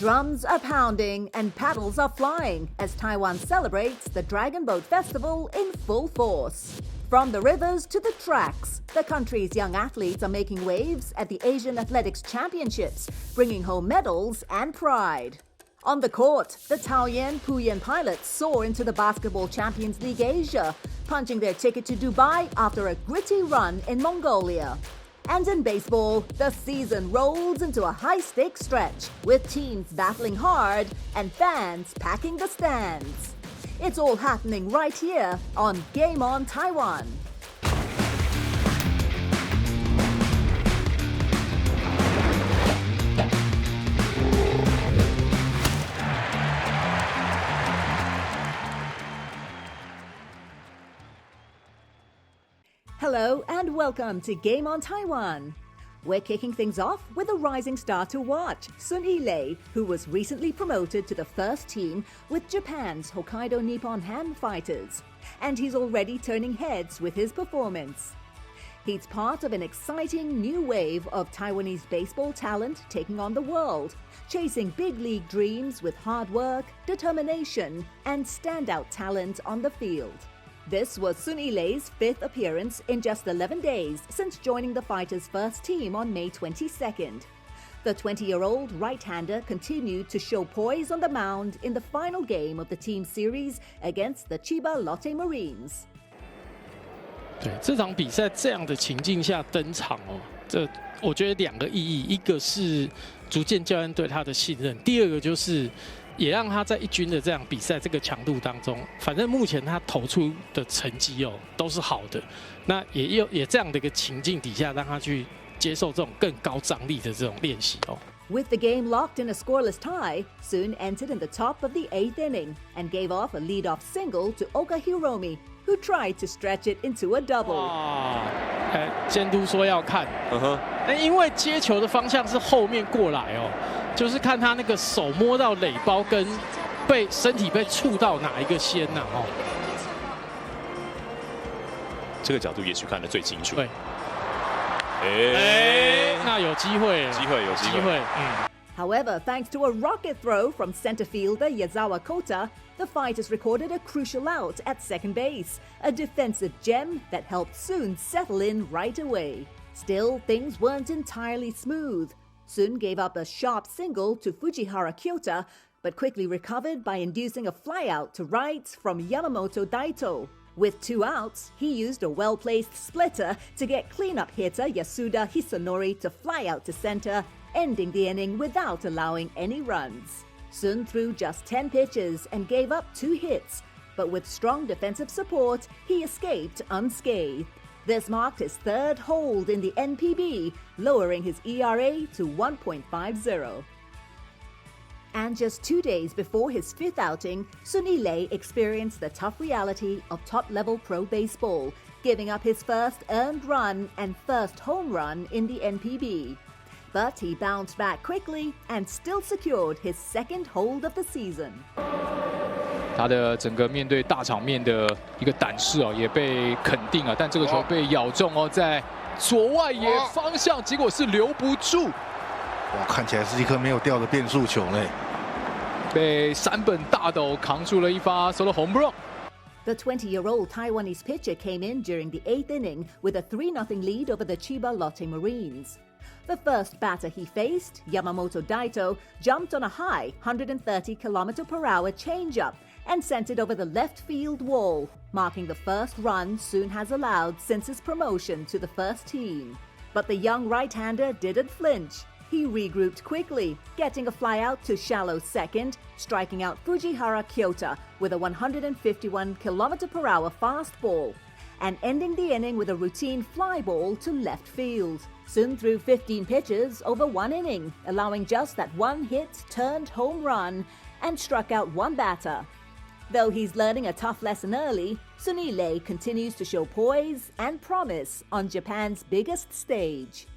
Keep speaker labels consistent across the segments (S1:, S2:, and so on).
S1: Drums are pounding and paddles are flying as Taiwan celebrates the Dragon Boat Festival in full force. From the rivers to the tracks, the country's young athletes are making waves at the Asian Athletics Championships, bringing home medals and pride. On the court, the Taoyuan pilots soar into the Basketball Champions League Asia, punching their ticket to Dubai after a gritty run in Mongolia. And in baseball, the season rolls into a high-stakes stretch, with teams battling hard and fans packing the stands. It's all happening right here on Game On Taiwan. Hello and welcome to Game On Taiwan. We're kicking things off with a rising star to watch, Sun Yi-lei, who was recently promoted to the first team with Japan's Hokkaido Nippon-Ham Fighters. And he's already turning heads with his performance. He's part of an exciting new wave of Taiwanese baseball talent taking on the world, chasing big league dreams with hard work, determination, and standout talent on the field. This was Sun Yi-lei's fifth appearance in just 11 days since joining the Fighters' first team on May 22nd. The 20-year-old right-hander continued to show poise on the mound in the final game of the team series against the Chiba Lotte Marines.
S2: 对这场比赛这样的情境下登场这我觉得两个意义，一个是逐渐教练对他的信任，第二个就是也让他在一军的这样比赛这个强度当中，反正目前他投出的成绩都是好的，那也这样的一个情境底下，让他去接受这种更高张力的这种练习
S1: With the game locked in a scoreless tie, Sun entered in the top of the 8th inning and gave off a leadoff single to Oka Hiromi, who tried to stretch it into a double.
S2: 监督说要看，因为接球的方向是后面过来就是看他那个手摸到垒包跟身体被触到哪一个先
S3: 这个角度也许看得最清楚。
S2: 对，那有机会，有机会。
S1: However, thanks to a rocket throw from center fielder Yazawa Kota, the Fighters recorded a crucial out at second base, a defensive gem that helped Sun settle in right away. Still, things weren't entirely smooth. Sun gave up a sharp single to Fujihara Kyota, but quickly recovered by inducing a flyout to right from Yamamoto Daito. With 2 outs, he used a well-placed splitter to get cleanup hitter Yasuda Hisanori to fly out to center, ending the inning without allowing any runs. Sun threw just 10 pitches and gave up 2 hits, but with strong defensive support, he escaped unscathed. This marked his third hold in the NPB, lowering his ERA to 1.50. And just 2 days before his 5th outing, Sun Yi-lei experienced the tough reality of top-level pro baseball, giving up his first earned run and first home run in the NPB. But he bounced back quickly and still secured his second hold of the season.
S4: 他的整个面对大场面的一个胆识也被肯定但这个球被咬中在左外野方向，结果是留不住。
S5: 看起来是一颗没有掉的变速球嘞，
S4: 被山本大斗扛出了一发 solo home run。
S1: The 20-year-old Taiwanese pitcher came in during the 8th inning with a 3-0 lead over the Chiba Lotte Marines. The first batter he faced, Yamamoto Daito, jumped on a high 130km/h changeup and sent it over the left field wall, marking the first run Sun has allowed since his promotion to the first team. But the young right-hander didn't flinch. He regrouped quickly, getting a flyout to shallow second, striking out Fujihara Kyota with a 151km/h fastball, and ending the inning with a routine fly ball to left field. Sun threw 15 pitches over 1 inning, allowing just that 1 hit-turned home run, and struck out 1 batter. Though he's learning a tough lesson early, Sun Yi-lei continues to show poise and promise on Japan's biggest stage.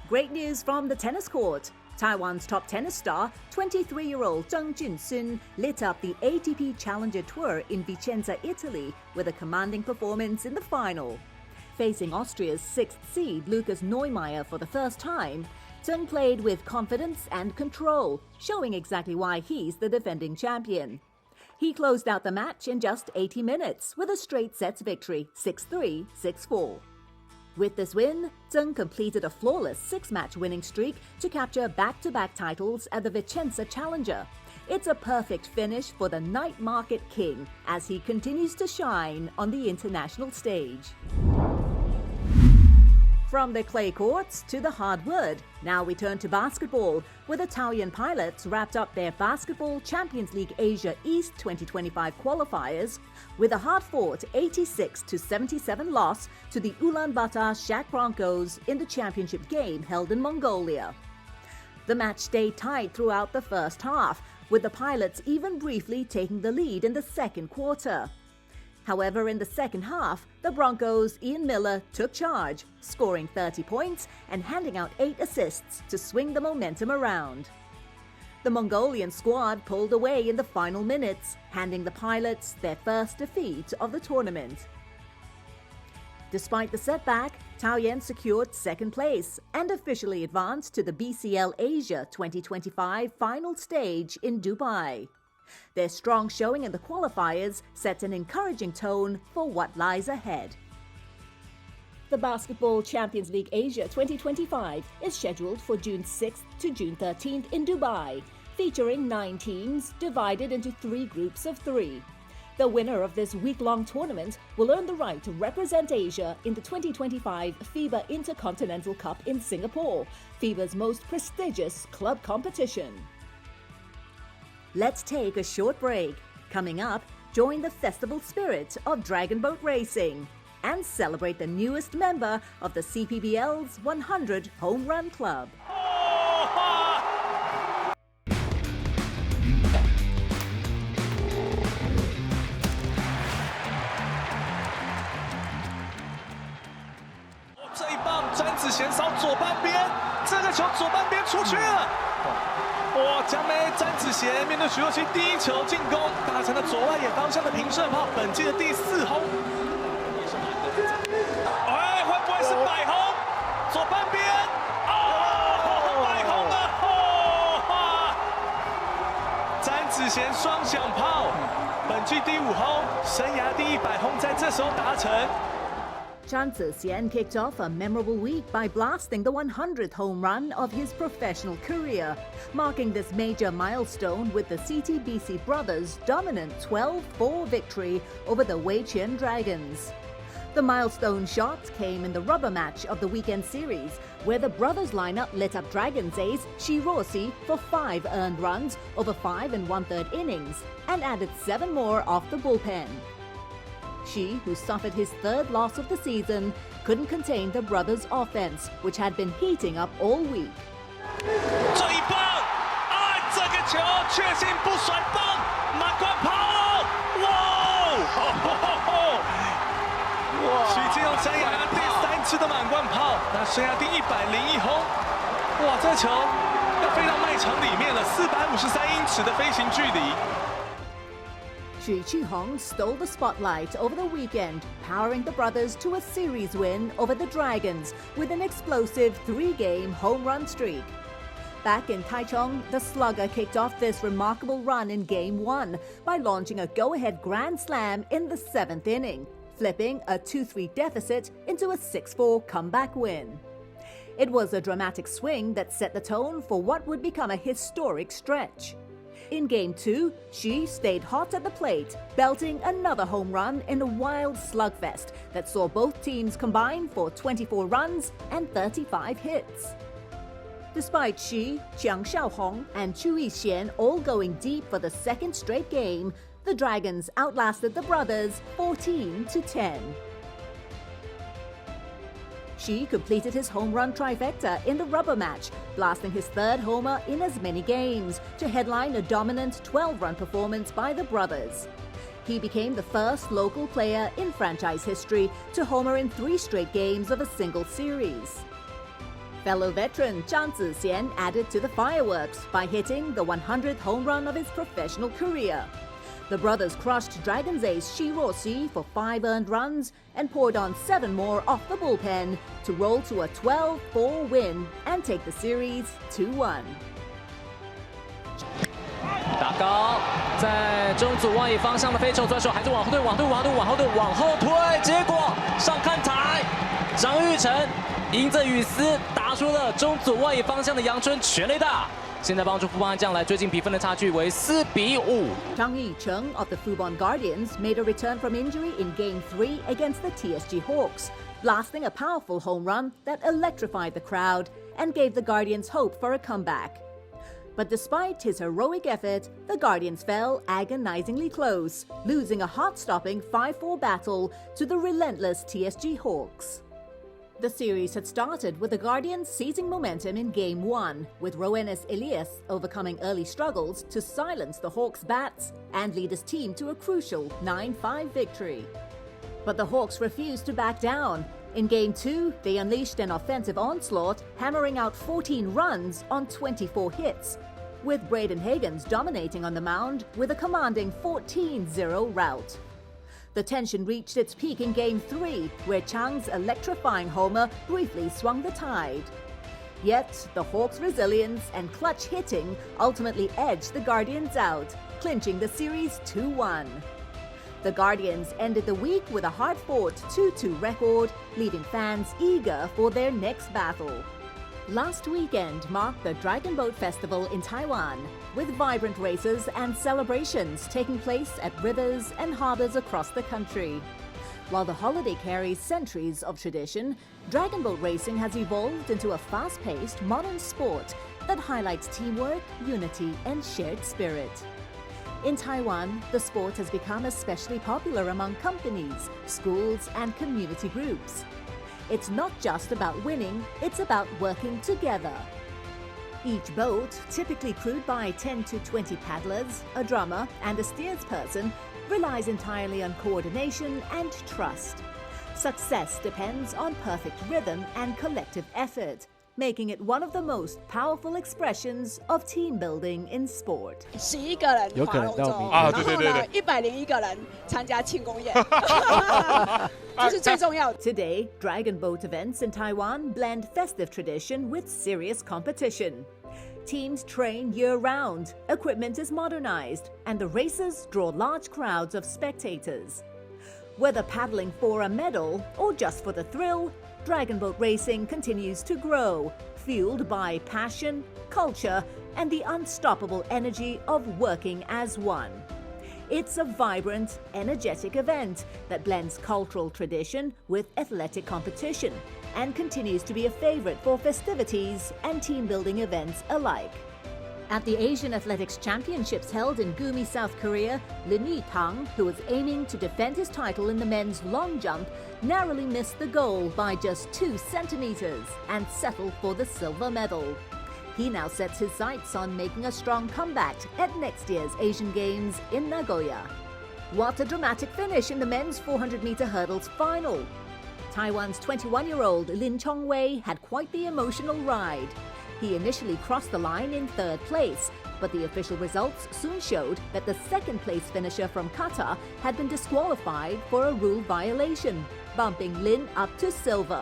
S1: Great news from the tennis court. Taiwan's top tennis star, 23-year-old Chun-hsin, lit up the ATP Challenger Tour in Vicenza, Italy, with a commanding performance in the final. Facing Austria's 6th seed Lukas Neumeier for the first time, Tseng played with confidence and control, showing exactly why he's the defending champion. He closed out the match in just 80 minutes with a straight sets victory, 6-3, 6-4. With this win, Tseng completed a flawless 6-match winning streak to capture back-to-back titles at the Vicenza Challenger. It's a perfect finish for the night market king as he continues to shine on the international stage. From the clay courts to the hardwood, now we turn to basketball, where the Taoyuan pilots wrapped up their Basketball Champions League Asia East 2025 qualifiers with a hard-fought 86-77 loss to the Ulaanbaatar Shaq Broncos in the championship game held in Mongolia. The match stayed tight throughout the first half, with the pilots even briefly taking the lead in the second quarter. However, in the second half, the Broncos' Ian Miller took charge, scoring 30 points and handing out 8 assists to swing the momentum around. The Mongolian squad pulled away in the final minutes, handing the pilots their first defeat of the tournament. Despite the setback, Taoyuan secured second place and officially advanced to the BCL Asia 2025 final stage in Dubai. Their strong showing in the qualifiers sets an encouraging tone for what lies ahead. The Basketball Champions League Asia 2025 is scheduled for June 6th to June 13th in Dubai, featuring 9 teams divided into 3 groups of 3. The winner of this week-long tournament will earn the right to represent Asia in the 2025 FIBA Intercontinental Cup in Singapore, FIBA's most prestigious club competition. Let's take a short break. Coming up, join the festival spirit of Dragon Boat Racing and celebrate the newest member of the CPBL's 100 Home Run Club.
S6: Tzu-hsien 扫左半边，这个球左半边出去了。哇，江梅詹子贤面对徐若曦第一球进攻，打成了左外野方向的平射炮，本季的第4轰。哎，会不会是百轰？左半边，哦，百轰了！詹子贤双响炮，本季第5轰，生涯第100轰在这时候达成。
S1: Chun-hsin kicked off a memorable week by blasting the 100th home run of his professional career, marking this major milestone with the CTBC brothers' dominant 12-4 victory over the Weiqian Dragons. The milestone shot came in the rubber match of the weekend series, where the brothers lineup lit up Dragons ace Hsu Chi-hung for 5 earned runs over 5 1/3 innings and added 7 more off the bullpen. Hsu, who suffered his 3rd loss of the season, couldn't contain the brothers' offense, which had been heating up all week.
S6: 这一棒，哎，这个球确信不甩棒，满贯跑，哇！许金荣生涯第3次的满贯炮，那生涯第101轰，哇，这球要飞到麦场里面了，453英尺的飞行距离。
S1: Hsu Chi-hung stole the spotlight over the weekend, powering the brothers to a series win over the Dragons with an explosive 3-game home run streak. Back in Taichung, the slugger kicked off this remarkable run in Game 1 by launching a go-ahead grand slam in the 7th inning, flipping a 2-3 deficit into a 6-4 comeback win. It was a dramatic swing that set the tone for what would become a historic stretch. In Game 2, Hsu stayed hot at the plate, belting another home run in a wild slugfest that saw both teams combine for 24 runs and 35 hits. Despite Hsu, Chiang Xiaohong, and Tzu-hsien all going deep for the 2nd straight game, the Dragons outlasted the brothers 14-10. Hsu completed his home run trifecta in the rubber match, blasting his 3rd homer in as many games to headline a dominant 12-run performance by the brothers. He became the first local player in franchise history to homer in 3 straight games of a single series. Fellow veteran Zhang Zi-xian added to the fireworks by hitting the 100th home run of his professional career. The brothers crushed Dragons ace Shi Ruoxi for 5 earned runs and poured on 7 more off the bullpen to roll to a 12-4 win and take the series 2-1.
S7: 打高，在中组外野方向的飞球，转手还是往后退，往后推，结果上看台，张玉成迎着雨丝打出了中组外野方向的阳春全垒打。 现在帮助富邦悍将来追进比分的差距为4-5。
S1: Chang Yi-cheng of the Fubon Guardians made a return from injury in Game 3 against the TSG Hawks, blasting a powerful home run that electrified the crowd and gave the Guardians hope for a comeback. But despite his heroic effort, the Guardians fell agonizingly close, losing a heart-stopping 5-4 battle to the relentless TSG Hawks. The series had started with the Guardians seizing momentum in Game 1, with Roenis Elias overcoming early struggles to silence the Hawks' bats and lead his team to a crucial 9-5 victory. But the Hawks refused to back down. In Game 2, they unleashed an offensive onslaught, hammering out 14 runs on 24 hits, with Braden Hagens dominating on the mound with a commanding 14-0 rout. The tension reached its peak in Game 3, where Chang's electrifying homer briefly swung the tide. Yet, the Hawks' resilience and clutch hitting ultimately edged the Guardians out, clinching the series 2-1. The Guardians ended the week with a hard-fought 2-2 record, leaving fans eager for their next battle. Last weekend marked the Dragon Boat Festival in Taiwan, with vibrant races and celebrations taking place at rivers and harbors across the country. While the holiday carries centuries of tradition, dragon boat racing has evolved into a fast-paced modern sport that highlights teamwork, unity, and shared spirit. In Taiwan, the sport has become especially popular among companies, schools, and community groups. It's not just about winning, it's about working together. Each boat, typically crewed by 10 to 20 paddlers, a drummer, and a steersperson, relies entirely on coordination and trust. Success depends on perfect rhythm and collective effort, making it one of the most powerful expressions of team building in sport.
S8: 11个人划龙舟，然后呢，101个人参加庆功宴，这是最重要的。
S1: Today, dragon boat events in Taiwan blend festive tradition with serious competition. Teams train year-round, equipment is modernized, and the races draw large crowds of spectators. Whether paddling for a medal or just for the thrill, dragon boat racing continues to grow, fueled by passion, culture, and the unstoppable energy of working as one. It's a vibrant, energetic event that blends cultural tradition with athletic competition and continues to be a favorite for festivities and team-building events alike. At the Asian Athletics Championships held in Gumi, South Korea, Lin Yitang, who was aiming to defend his title in the men's long jump, narrowly missed the goal by just 2 centimeters and settled for the silver medal. He now sets his sights on making a strong comeback at next year's Asian Games in Nagoya. What a dramatic finish in the men's 400-meter hurdles final. Taiwan's 21-year-old Lin Chongwei had quite the emotional ride. He initially crossed the line in 3rd place, but the official results soon showed that the 2nd-place finisher from Qatar had been disqualified for a rule violation, bumping Lin up to silver.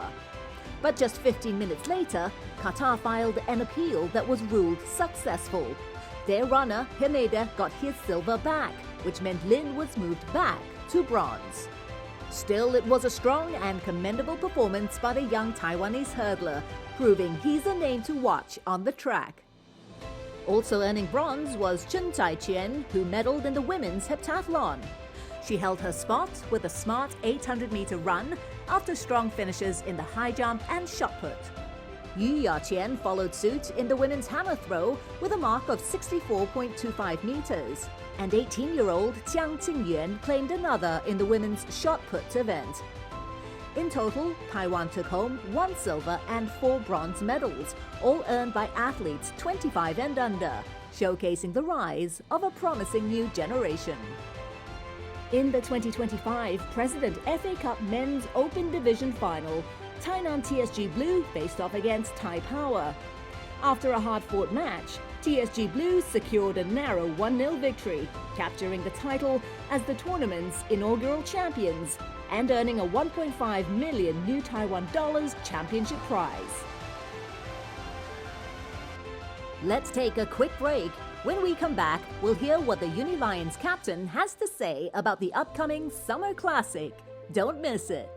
S1: But just 15 minutes later, Qatar filed an appeal that was ruled successful. Their runner, Haneda, got his silver back, which meant Lin was moved back to bronze. Still, it was a strong and commendable performance by the young Taiwanese hurdler, proving he's a name to watch on the track. Also earning bronze was Chen Chieh-hsien, who medaled in the women's heptathlon. She held her spot with a smart 800-meter run after strong finishes in the high jump and shot put. Yu Ya-qian followed suit in the women's hammer throw with a mark of 64.25 meters. And 18-year-old Jiang Qingyuan claimed another in the women's shot put event. In total, Taiwan took home 1 silver and 4 bronze medals, all earned by athletes 25 and under, showcasing the rise of a promising new generation. In the 2025 President FA Cup Men's Open Division Final, Tainan TSG Blue faced off against Tai Power. After a hard-fought match, TSG Blues secured a narrow 1-0 victory, capturing the title as the tournament's inaugural champions and earning a 1.5 million new Taiwan dollars championship prize. Let's take a quick break. When we come back, we'll hear what the Uni Lions captain has to say about the upcoming Summer Classic. Don't miss it.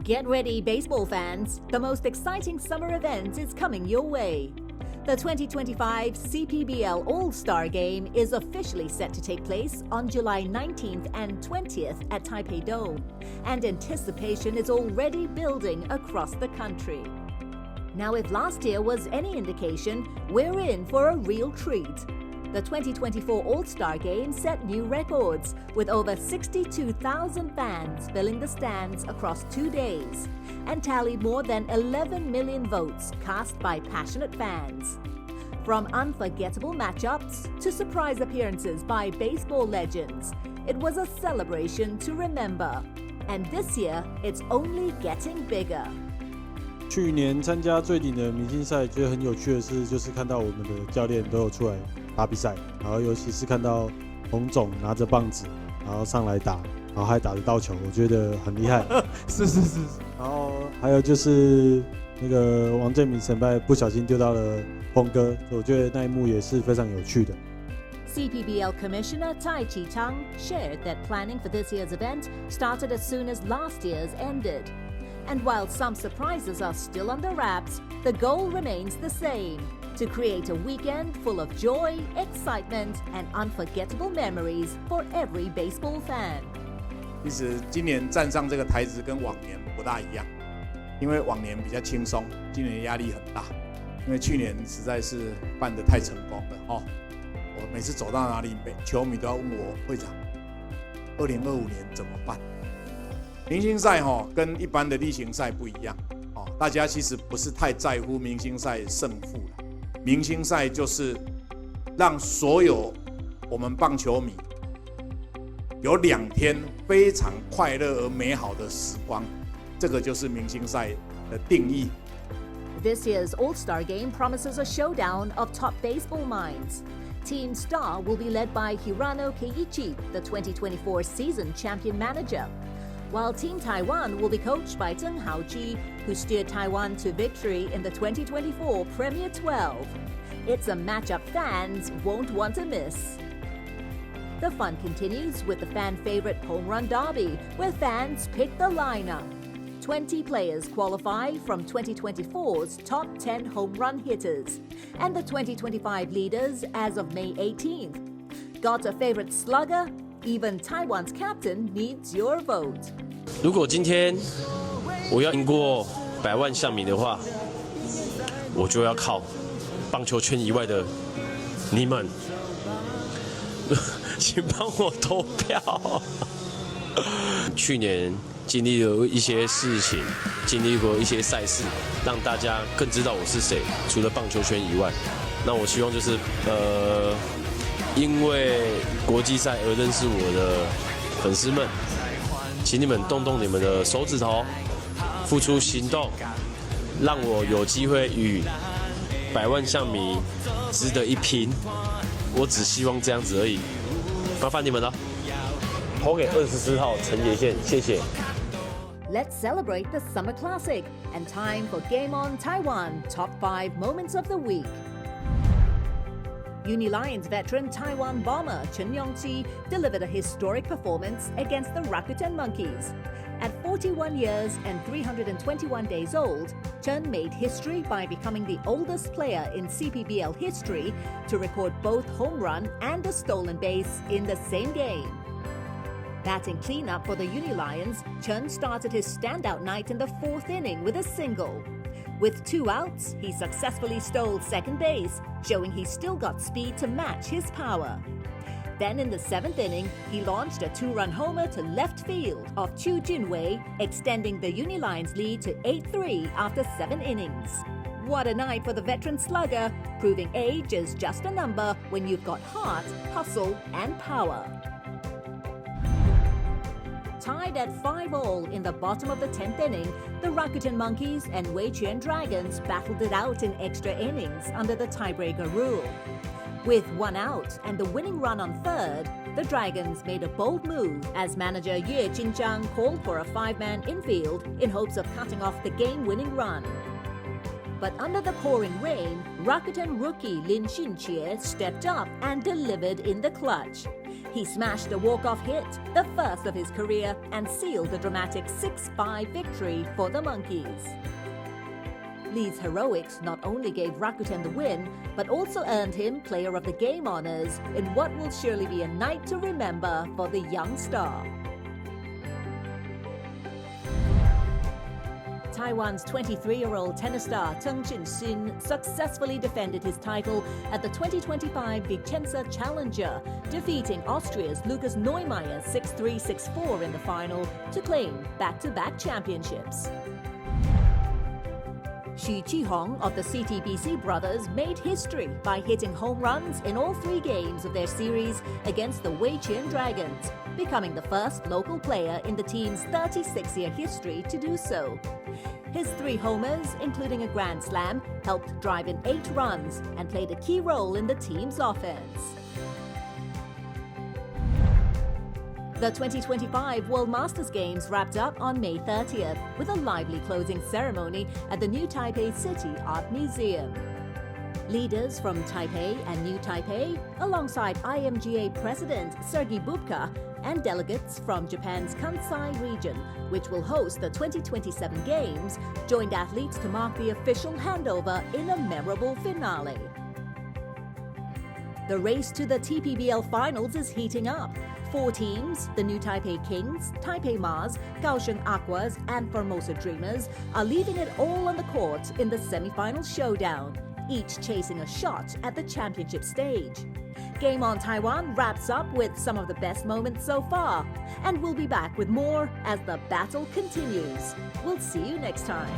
S1: Get ready, baseball fans. The most exciting summer event is coming your way. The 2025 CPBL All-Star Game is officially set to take place on July 19th and 20th at Taipei Dome, and anticipation is already building across the country. Now, if last year was any indication, we're in for a real treat. The 2024 All-Star Game set new records, with over 62,000 fans filling the stands across 2 days, and tallied more than 11 million votes cast by passionate fans. From unforgettable matchups to surprise appearances by baseball legends, it was a celebration to remember. And this year, it's only getting bigger.
S9: 去年参加最顶的明星赛，觉得很有趣的是，就是看到我们的教练都有出来打比赛，然后尤其是看到洪总拿着棒子，然后上来打，然后还打得到球，我觉得很厉害。是。然后还有就是那个王建民神拜不小心丢到了峰哥，我觉得那一幕也是非常有趣的。
S1: CPBL Commissioner Cai Chi-hung shared that planning for this year's event started as soon as last year's ended. And while some surprises are still under wraps, the goal remains the same: to create a weekend full of joy, excitement, and unforgettable memories for every baseball fan.
S10: 其实今年站上这个台子跟往年不大一样，因为往年比较轻松，今年压力很大，因为去年实在是办得太成功了哦。我每次走到哪里，球迷都要问我会长，2025年怎么办？明星赛跟一般的例行赛不一样哦，大家其实不是太在乎明星赛胜负了。明星赛就是让所有我们棒球迷有2天非常快乐而美好的时光，这个就是明星赛的定义。
S1: This year's All-Star Game promises a showdown of top baseball minds. Team Star will be led by Hirano Keiichi, the 2024 season champion manager, while Team Taiwan will be coached by Tseng Haoji, who steered Taiwan to victory in the 2024 Premier 12. It's a matchup fans won't want to miss. The fun continues with the fan favorite Home Run Derby, where fans pick the lineup. 20 players qualify from 2024's top 10 home run hitters, and the 2025 leaders as of May 18th. Got a favorite slugger? Even Taiwan's captain needs your vote.
S11: 如果今天我要赢过100万象迷的话，我就要靠棒球圈以外的你们，请帮我投票。去年经历了一些事情，经历过一些赛事，让大家更知道我是谁。除了棒球圈以外，那我希望就是因为国际赛而认识我的粉丝们，请你们动动你们的手指头，付出行动，让我有机会与100万象迷值得一拼。我只希望这样子而已，麻烦你们了。投给24号陈杰宪，谢谢。
S1: Let's celebrate the Summer Classic and time for Game On Taiwan Top 5 Moments of the Week. Uni Lions veteran Taiwan bomber Chen Chieh-hsien delivered a historic performance against the Rakuten Monkeys. At 41 years and 321 days old, Chen made history by becoming the oldest player in CPBL history to record both home run and a stolen base in the same game. Batting cleanup for the Uni Lions, Chen started his standout night in the 4th inning with a single. With 2 outs, he successfully stole second base, showing he still got speed to match his power. Then in the 7th inning, he launched a 2-run homer to left field off Chu Junwei, extending the Uni Lions lead to 8-3 after 7 innings. What a night for the veteran slugger, proving age is just a number when you've got heart, hustle, and power. Tied at 5-all in the bottom of the 10th inning, the Rakuten Monkeys and Weiquan Dragons battled it out in extra innings under the tiebreaker rule. With 1 out and the winning run on 3rd, the Dragons made a bold move as manager Yue Jinjiang called for a 5-man infield in hopes of cutting off the game-winning run. But under the pouring rain, Rakuten rookie Lin Xinjie stepped up and delivered in the clutch. He smashed a walk-off hit, the first of his career, and sealed a dramatic 6-5 victory for the Monkeys. Li's heroics not only gave Rakuten the win, but also earned him Player of the Game honors in what will surely be a night to remember for the young star. Taiwan's 23-year-old tennis star Chun-hsin successfully defended his title at the 2025 Vicenza Challenger, defeating Austria's Lukas Neumeier 6-3, 6-4 in the final to claim back-to-back championships. Hsu Chi-hung of the CTBC brothers made history by hitting home runs in all 3 games of their series against the Weiquan Dragons, becoming the first local player in the team's 36-year history to do so. His 3 homers, including a grand slam, helped drive in 8 runs and played a key role in the team's offense. The 2025 World Masters Games wrapped up on May 30th with a lively closing ceremony at the New Taipei City Art Museum. Leaders from Taipei and New Taipei, alongside IMGA President Sergei Bubka, and delegates from Japan's Kansai region, which will host the 2027 Games, joined athletes to mark the official handover in a memorable finale. The race to the TPBL finals is heating up. 4 teams, the New Taipei Kings, Taipei Mars, Kaohsiung Aquas, and Formosa Dreamers, are leaving it all on the court in the semi-final showdown, each chasing a shot at the championship stage. Game On Taiwan wraps up with some of the best moments so far, and we'll be back with more as the battle continues. We'll see you next time.